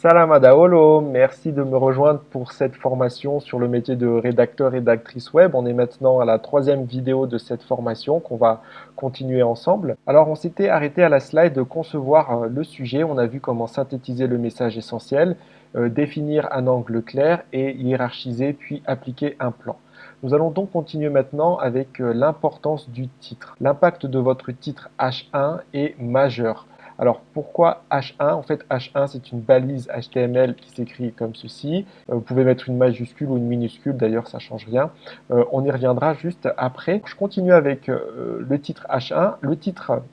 Salam Adaolo, merci de me rejoindre pour cette formation sur le métier de rédacteur-rédactrice web. On est maintenant à la troisième vidéo de cette formation qu'on va continuer ensemble. Alors on s'était arrêté à la slide de concevoir le sujet. On a vu comment synthétiser le message essentiel, définir un angle clair et hiérarchiser puis appliquer un plan. Nous allons donc continuer maintenant avec l'importance du titre. L'impact de votre titre H1 est majeur. Alors pourquoi H1? En fait, H1 c'est une balise HTML qui s'écrit comme ceci. Vous pouvez mettre une majuscule ou une minuscule, d'ailleurs ça change rien. On y reviendra juste après. Je continue avec le titre H1. Le titre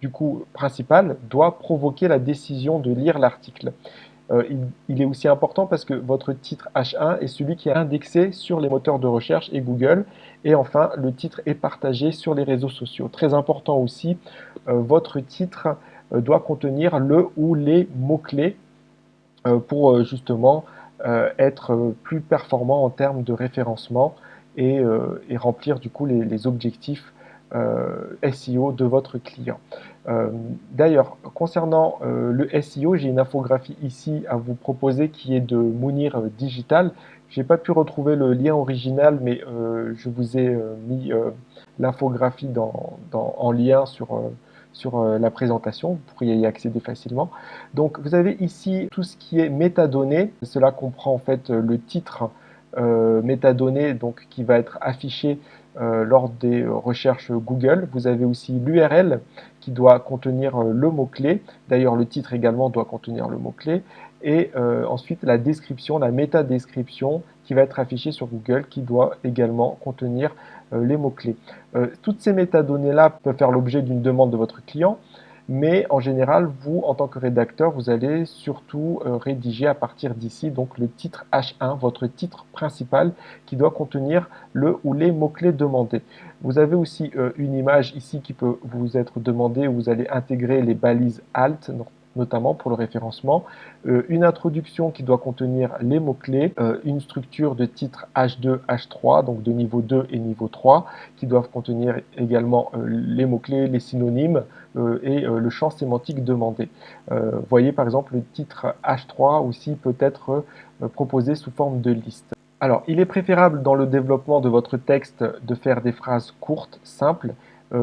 du coup principal doit provoquer la décision de lire l'article. Il est aussi important parce que votre titre H1 est celui qui est indexé sur les moteurs de recherche et Google. Et enfin, le titre est partagé sur les réseaux sociaux. Très important aussi, votre titre doit contenir le ou les mots-clés pour justement être plus performant en termes de référencement et remplir du coup les objectifs SEO de votre client. D'ailleurs, concernant le SEO, j'ai une infographie ici à vous proposer qui est de Mounir Digital. Je n'ai pas pu retrouver le lien original, mais je vous ai mis l'infographie en lien sur la présentation. Vous pourriez y accéder facilement. Donc, vous avez ici tout ce qui est métadonnées. Cela comprend en fait le titre métadonnées donc, qui va être affiché lors des recherches Google. Vous avez aussi l'URL qui doit contenir le mot-clé. D'ailleurs, le titre également doit contenir le mot-clé. Et ensuite, la description, la métadescription qui va être affichée sur Google qui doit également contenir les mots-clés. Toutes ces métadonnées-là peuvent faire l'objet d'une demande de votre client. Mais en général, vous, en tant que rédacteur, vous allez surtout rédiger à partir d'ici, donc le titre H1, votre titre principal, qui doit contenir le ou les mots-clés demandés. Vous avez aussi une image ici qui peut vous être demandée, où vous allez intégrer les balises alt, notamment pour le référencement, une introduction qui doit contenir les mots-clés, une structure de titre H2, H3, donc de niveau 2 et niveau 3, qui doivent contenir également les mots-clés, les synonymes et le champ sémantique demandé. Voyez par exemple le titre H3 aussi peut être proposé sous forme de liste. Alors, il est préférable dans le développement de votre texte de faire des phrases courtes, simples,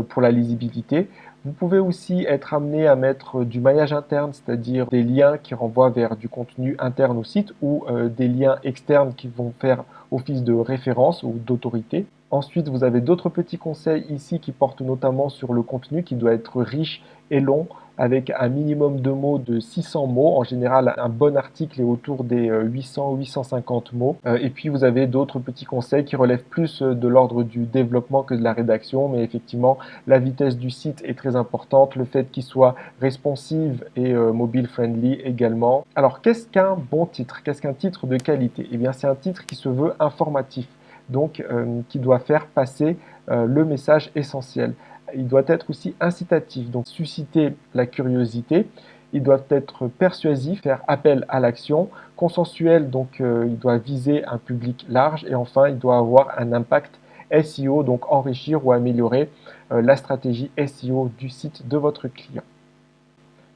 pour la lisibilité. Vous pouvez aussi être amené à mettre du maillage interne, c'est-à-dire des liens qui renvoient vers du contenu interne au site ou des liens externes qui vont faire office de référence ou d'autorité. Ensuite, vous avez d'autres petits conseils ici qui portent notamment sur le contenu qui doit être riche et long, avec un minimum de mots de 600 mots. En général, un bon article est autour des 800-850 mots. Et puis, vous avez d'autres petits conseils qui relèvent plus de l'ordre du développement que de la rédaction. Mais effectivement, la vitesse du site est très importante. Le fait qu'il soit responsive et mobile friendly également. Alors, qu'est-ce qu'un bon titre? Qu'est-ce qu'un titre de qualité? Eh bien, c'est un titre qui se veut informatif, donc qui doit faire passer le message essentiel. Il doit être aussi incitatif, donc susciter la curiosité. Il doit être persuasif, faire appel à l'action, consensuel, donc il doit viser un public large, et enfin il doit avoir un impact SEO, donc enrichir ou améliorer la stratégie SEO du site de votre client.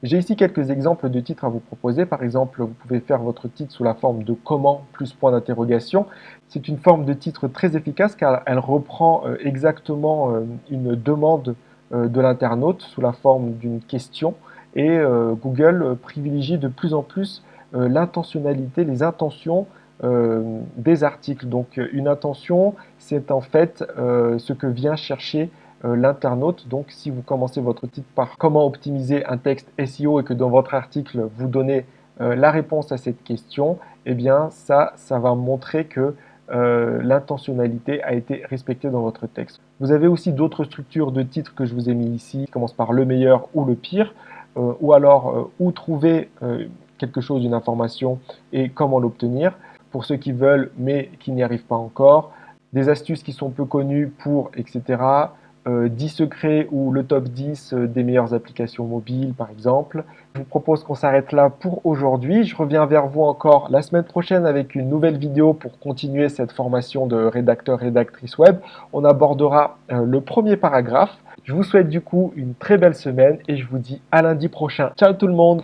J'ai ici quelques exemples de titres à vous proposer. Par exemple, vous pouvez faire votre titre sous la forme de comment plus point d'interrogation. C'est une forme de titre très efficace car elle reprend exactement une demande de l'internaute sous la forme d'une question. Et Google privilégie de plus en plus l'intentionnalité, les intentions des articles. Donc une intention, c'est en fait ce que vient chercher l'internaute. Donc, si vous commencez votre titre par comment optimiser un texte SEO et que dans votre article, vous donnez la réponse à cette question, eh bien, ça va montrer que l'intentionnalité a été respectée dans votre texte. Vous avez aussi d'autres structures de titres que je vous ai mis ici, qui commencent par le meilleur ou le pire, ou alors où trouver quelque chose, une information et comment l'obtenir. Pour ceux qui veulent mais qui n'y arrivent pas encore, des astuces qui sont peu connues pour, etc. 10 secrets ou le top 10 des meilleures applications mobiles, par exemple. Je vous propose qu'on s'arrête là pour aujourd'hui. Je reviens vers vous encore la semaine prochaine avec une nouvelle vidéo pour continuer cette formation de rédacteur-rédactrice web. On abordera le premier paragraphe. Je vous souhaite du coup une très belle semaine et je vous dis à lundi prochain. Ciao tout le monde!